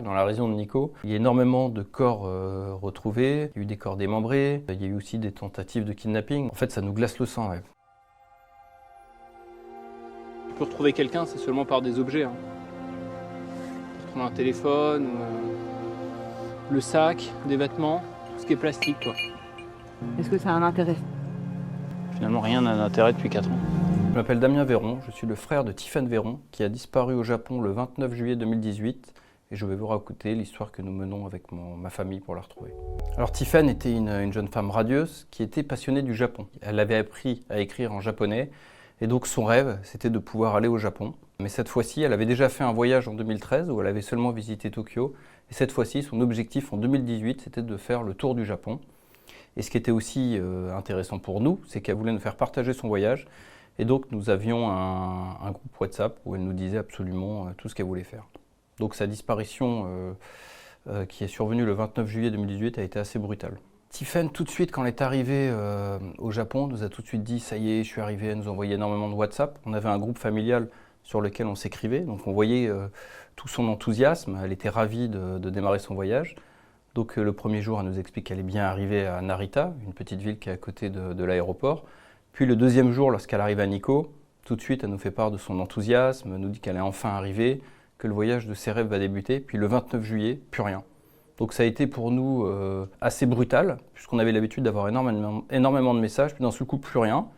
Dans la région de Nikko, il y a énormément de corps retrouvés, il y a eu des corps démembrés, il y a eu aussi des tentatives de kidnapping. En fait, ça nous glace le sang. Ouais. Pour retrouver quelqu'un, c'est seulement par des objets. Pour retrouver un téléphone, le sac, des vêtements, tout ce qui est plastique, quoi. Est-ce que ça a un intérêt? Finalement, rien n'a d'intérêt depuis 4 ans. Je m'appelle Damien Véron, je suis le frère de Tiffany Véron, qui a disparu au Japon le 29 juillet 2018. Et je vais vous raconter l'histoire que nous menons avec ma famille pour la retrouver. Alors Tiffany était une jeune femme radieuse qui était passionnée du Japon. Elle avait appris à écrire en japonais et donc son rêve c'était de pouvoir aller au Japon. Mais cette fois-ci, elle avait déjà fait un voyage en 2013 où elle avait seulement visité Tokyo. Et cette fois-ci, son objectif en 2018 c'était de faire le tour du Japon. Et ce qui était aussi intéressant pour nous, c'est qu'elle voulait nous faire partager son voyage. Et donc nous avions un groupe WhatsApp où elle nous disait absolument tout ce qu'elle voulait faire. Donc sa disparition qui est survenue le 29 juillet 2018 a été assez brutale. Tiffany, tout de suite, quand elle est arrivée au Japon, nous a tout de suite dit « ça y est, je suis arrivée », elle nous envoyait énormément de WhatsApp. On avait un groupe familial sur lequel on s'écrivait, donc on voyait tout son enthousiasme. Elle était ravie de démarrer son voyage. Donc le premier jour, elle nous explique qu'elle est bien arrivée à Narita, une petite ville qui est à côté de l'aéroport. Puis le deuxième jour, lorsqu'elle arrive à Nikko, tout de suite, elle nous fait part de son enthousiasme, nous dit qu'elle est enfin arrivée, que le voyage de ses rêves va débuter, puis le 29 juillet, plus rien. Donc ça a été pour nous assez brutal, puisqu'on avait l'habitude d'avoir énormément de messages, puis d'un seul coup, plus rien.